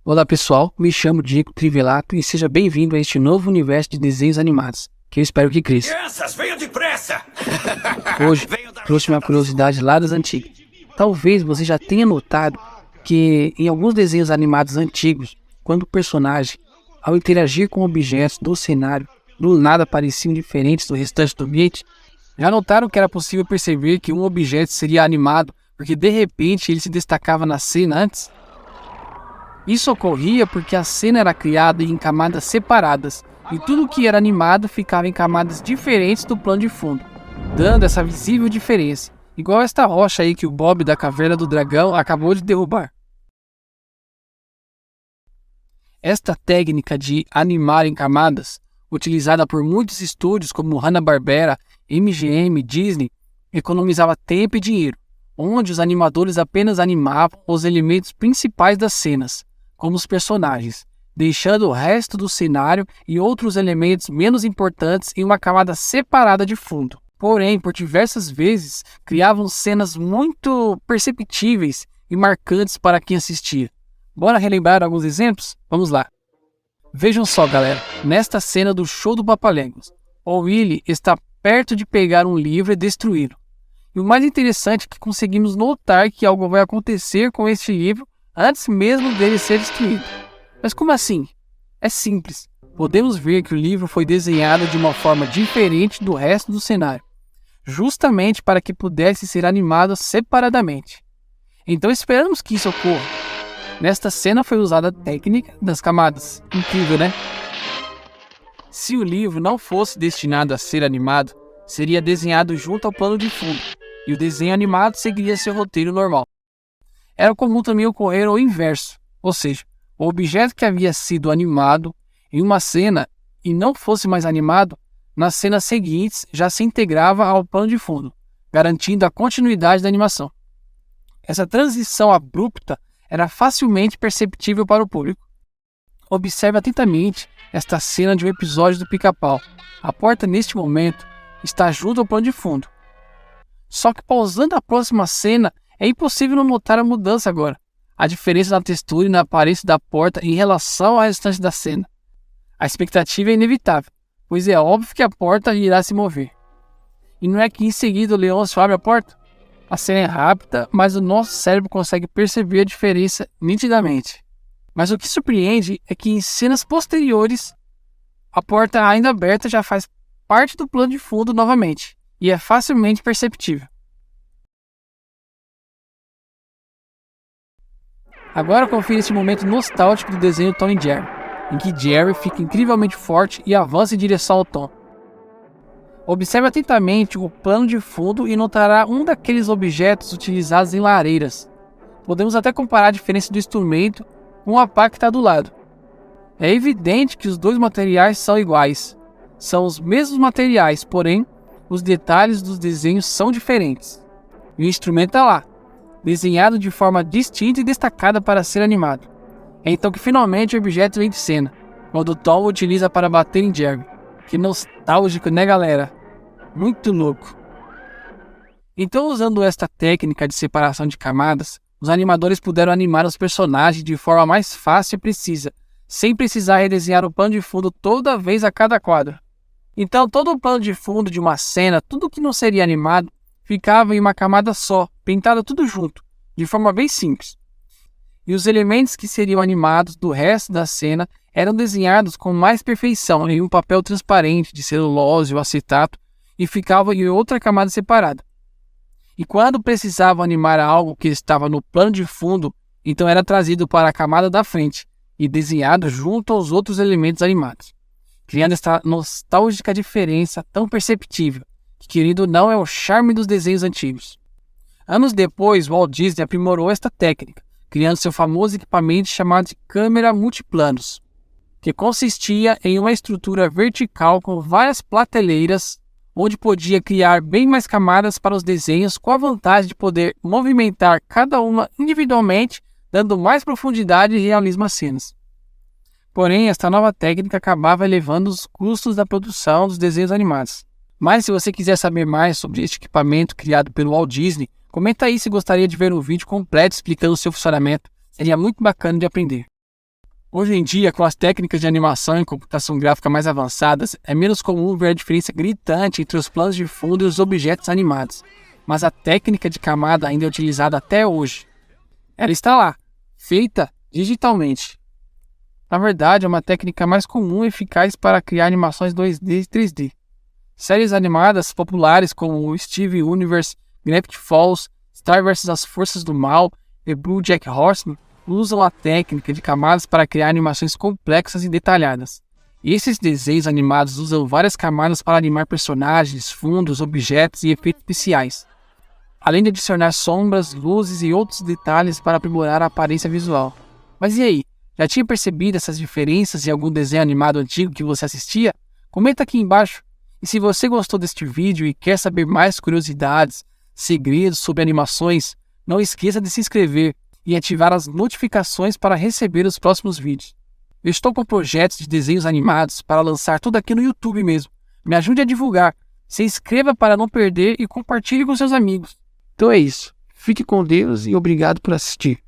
Olá pessoal, me chamo Diego Trivelato e seja bem-vindo a este novo universo de desenhos animados, que eu espero que cresça. Crianças, venham depressa! Hoje, trouxe uma curiosidade lá das antigas. Talvez você já tenha notado que em alguns desenhos animados antigos, quando o personagem, ao interagir com objetos do cenário, do nada pareciam diferentes do restante do ambiente, já notaram que era possível perceber que um objeto seria animado porque de repente ele se destacava na cena antes? Isso ocorria porque a cena era criada em camadas separadas e tudo que era animado ficava em camadas diferentes do plano de fundo, dando essa visível diferença, igual esta rocha aí que o Bob da Caverna do Dragão acabou de derrubar. Esta técnica de animar em camadas, utilizada por muitos estúdios como Hanna-Barbera, MGM, Disney, economizava tempo e dinheiro, onde os animadores apenas animavam os elementos principais das cenas, como os personagens, deixando o resto do cenário e outros elementos menos importantes em uma camada separada de fundo. Porém, por diversas vezes, criavam cenas muito perceptíveis e marcantes para quem assistia. Bora relembrar alguns exemplos? Vamos lá. Vejam só, galera, nesta cena do show do Papaléguas, o Willy está perto de pegar um livro e destruí-lo. E o mais interessante é que conseguimos notar que algo vai acontecer com este livro antes mesmo dele ser destruído. Mas como assim? É simples. Podemos ver que o livro foi desenhado de uma forma diferente do resto do cenário, justamente para que pudesse ser animado separadamente. Então esperamos que isso ocorra. Nesta cena foi usada a técnica das camadas. Incrível, né? Se o livro não fosse destinado a ser animado, seria desenhado junto ao plano de fundo, e o desenho animado seguiria seu roteiro normal. Era comum também ocorrer o inverso, ou seja, o objeto que havia sido animado em uma cena e não fosse mais animado, nas cenas seguintes já se integrava ao plano de fundo, garantindo a continuidade da animação. Essa transição abrupta era facilmente perceptível para o público. Observe atentamente esta cena de um episódio do Pica-Pau. A porta, neste momento, está junto ao plano de fundo. Só que pausando a próxima cena, é impossível não notar a mudança agora. A diferença na textura e na aparência da porta em relação ao restante da cena. A expectativa é inevitável, pois é óbvio que a porta irá se mover. E não é que em seguida o Leôncio abre a porta? A cena é rápida, mas o nosso cérebro consegue perceber a diferença nitidamente. Mas o que surpreende é que em cenas posteriores, a porta ainda aberta já faz parte do plano de fundo novamente, e é facilmente perceptível. Agora confira esse momento nostálgico do desenho Tom e Jerry, em que Jerry fica incrivelmente forte e avança em direção ao Tom. Observe atentamente o plano de fundo e notará um daqueles objetos utilizados em lareiras. Podemos até comparar a diferença do instrumento com a pá que está do lado. É evidente que os dois materiais são iguais. São os mesmos materiais, porém, os detalhes dos desenhos são diferentes. E o instrumento está lá, desenhado de forma distinta e destacada para ser animado. É então que finalmente o objeto vem de cena, quando o Tom o utiliza para bater em Jerry. Que nostálgico, né, galera? Muito louco. Então, usando esta técnica de separação de camadas, os animadores puderam animar os personagens de forma mais fácil e precisa, sem precisar redesenhar o plano de fundo toda vez a cada quadro. Então, todo o plano de fundo de uma cena, tudo que não seria animado, ficava em uma camada só, pintado tudo junto, de forma bem simples. E os elementos que seriam animados do resto da cena eram desenhados com mais perfeição em um papel transparente de celulose ou acetato e ficavam em outra camada separada. E quando precisavam animar algo que estava no plano de fundo, então era trazido para a camada da frente e desenhado junto aos outros elementos animados, criando esta nostálgica diferença tão perceptível, que querido ou não é o charme dos desenhos antigos. Anos depois, Walt Disney aprimorou esta técnica, criando seu famoso equipamento chamado de câmera multiplanos, que consistia em uma estrutura vertical com várias prateleiras, onde podia criar bem mais camadas para os desenhos com a vantagem de poder movimentar cada uma individualmente, dando mais profundidade e realismo às cenas. Porém, esta nova técnica acabava elevando os custos da produção dos desenhos animados. Mas se você quiser saber mais sobre este equipamento criado pelo Walt Disney, comenta aí se gostaria de ver um vídeo completo explicando o seu funcionamento. Seria muito bacana de aprender. Hoje em dia, com as técnicas de animação e computação gráfica mais avançadas, é menos comum ver a diferença gritante entre os planos de fundo e os objetos animados. Mas a técnica de camada ainda é utilizada até hoje. Ela está lá, feita digitalmente. Na verdade, é uma técnica mais comum e eficaz para criar animações 2D e 3D. Séries animadas populares como Steven Universe, Gravity Falls, Star vs as Forças do Mal e BoJack Horseman usam a técnica de camadas para criar animações complexas e detalhadas. E esses desenhos animados usam várias camadas para animar personagens, fundos, objetos e efeitos especiais, além de adicionar sombras, luzes e outros detalhes para aprimorar a aparência visual. Mas e aí? Já tinha percebido essas diferenças em algum desenho animado antigo que você assistia? Comenta aqui embaixo. E se você gostou deste vídeo e quer saber mais curiosidades, segredos sobre animações, não esqueça de se inscrever e ativar as notificações para receber os próximos vídeos. Eu estou com projetos de desenhos animados para lançar tudo aqui no YouTube mesmo. Me ajude a divulgar. Se inscreva para não perder e compartilhe com seus amigos. Então é isso. Fique com Deus e obrigado por assistir.